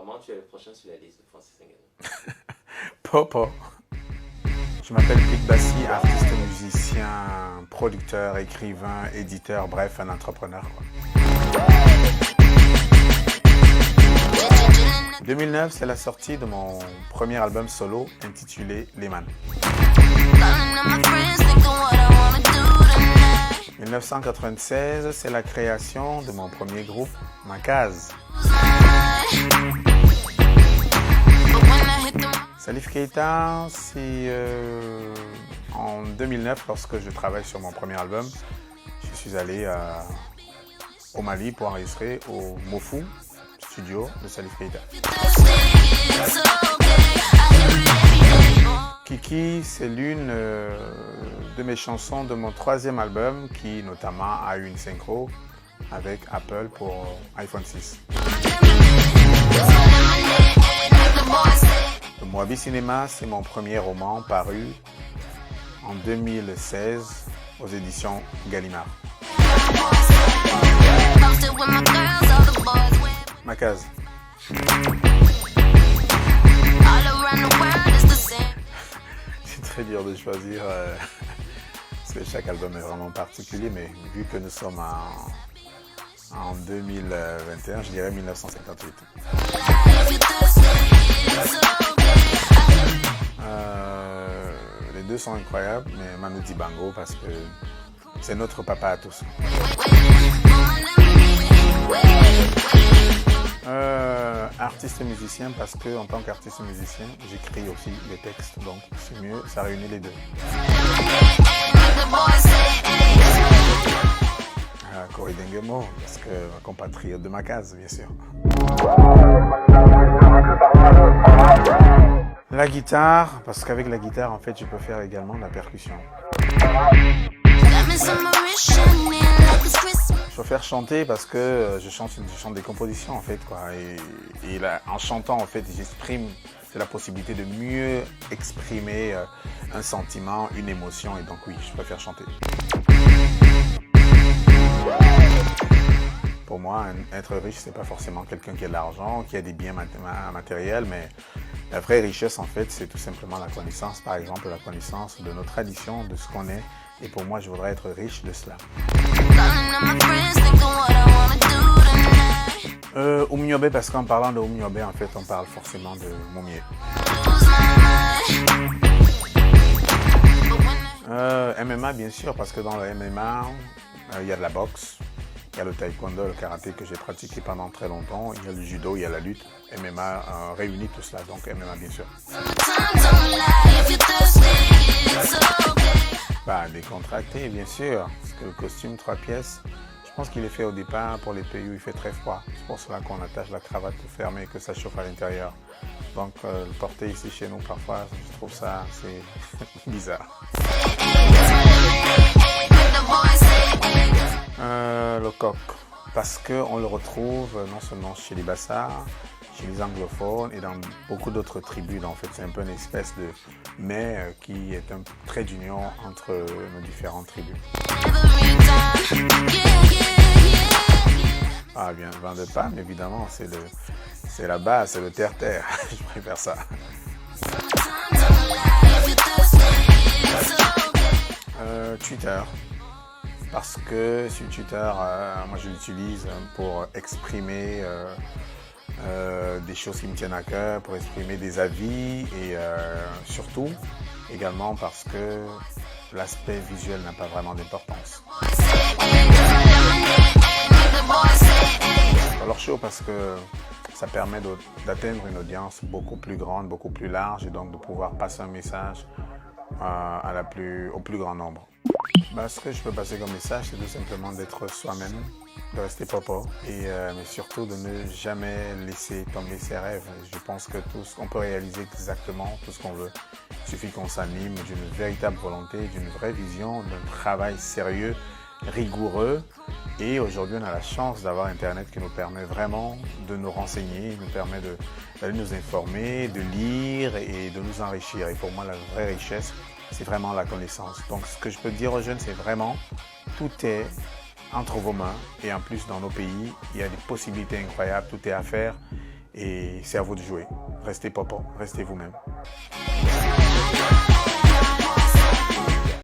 apparemment, tu es le prochain sur la liste de Francis Ngannou. Popo. Je m'appelle Pic Bassi, artiste, musicien, producteur, écrivain, éditeur, bref, un entrepreneur, quoi. 2009, c'est la sortie de mon premier album solo intitulé Lehman. 1996, c'est la création de mon premier groupe, Makaz. Salif Keita, c'est en 2009, lorsque je travaille sur mon premier album, je suis allé au Mali pour enregistrer au Mofu studio de Salif Keita. Kiki, c'est l'une de mes chansons de mon troisième album qui notamment a eu une synchro avec Apple pour iPhone 6. Le Moabi Cinéma, c'est mon premier roman paru en 2016 aux éditions Gallimard. Makaz. C'est très dur de choisir parce que chaque album est vraiment particulier, mais vu que nous sommes en 2021, je dirais 1958. Les deux sont incroyables, mais Manu Dibango parce que c'est notre papa à tous. Artiste musicien parce que en tant qu'artiste musicien, j'écris aussi des textes, donc c'est mieux, ça réunit les deux. Corey Dengemo, parce que ma compatriote de Makaz, bien sûr. La guitare, parce qu'avec la guitare, en fait, je peux faire également de la percussion. Je préfère chanter parce que je chante des compositions, en fait, quoi. Et là, en chantant, en fait, j'exprime, c'est la possibilité de mieux exprimer un sentiment, une émotion, et donc oui, je préfère chanter. Pour moi, être riche, c'est pas forcément quelqu'un qui a de l'argent, qui a des biens matériels, mais la vraie richesse, en fait, c'est tout simplement la connaissance. Par exemple, la connaissance de nos traditions, de ce qu'on est. Et pour moi, je voudrais être riche de cela. Oumniobé, parce qu'en parlant de Oumniobé, en fait, on parle forcément de Moumié. MMA, bien sûr, parce que dans le MMA, il y a de la boxe. Il y a le taekwondo, le karaté que j'ai pratiqué pendant très longtemps. Il y a le judo, il y a la lutte. MMA réunit tout cela, donc MMA bien sûr. Bah, décontracté, bien sûr, parce que le costume 3 pièces, je pense qu'il est fait au départ pour les pays où il fait très froid. C'est pour cela qu'on attache la cravate fermée et que ça chauffe à l'intérieur. Donc le porter ici chez nous, parfois, je trouve ça assez bizarre. Le coq, parce qu'on le retrouve non seulement chez les Bassards, chez les anglophones et dans beaucoup d'autres tribus. En fait, c'est un peu une espèce de mets qui est un trait d'union entre nos différentes tribus. Ah bien, le vin de Pam, évidemment, c'est la base, c'est le terre-terre. Je préfère ça. Twitter. Parce que sur Twitter, moi je l'utilise pour exprimer des choses qui me tiennent à cœur, pour exprimer des avis et surtout également parce que l'aspect visuel n'a pas vraiment d'importance. Alors chaud parce que ça permet d'atteindre une audience beaucoup plus grande, beaucoup plus large et donc de pouvoir passer un message au plus grand nombre. Ce que je peux passer comme message, c'est tout simplement d'être soi-même, de rester popo, mais surtout de ne jamais laisser tomber ses rêves. Je pense que on peut réaliser exactement tout ce qu'on veut. Il suffit qu'on s'anime d'une véritable volonté, d'une vraie vision, d'un travail sérieux, rigoureux. Et aujourd'hui, on a la chance d'avoir Internet qui nous permet vraiment de nous renseigner, nous permet d'aller nous informer, de lire et de nous enrichir. Et pour moi, la vraie richesse, c'est vraiment la connaissance. Donc, ce que je peux dire aux jeunes, c'est vraiment, tout est entre vos mains. Et en plus, dans nos pays, il y a des possibilités incroyables, tout est à faire. Et c'est à vous de jouer. Restez papa, restez vous-même.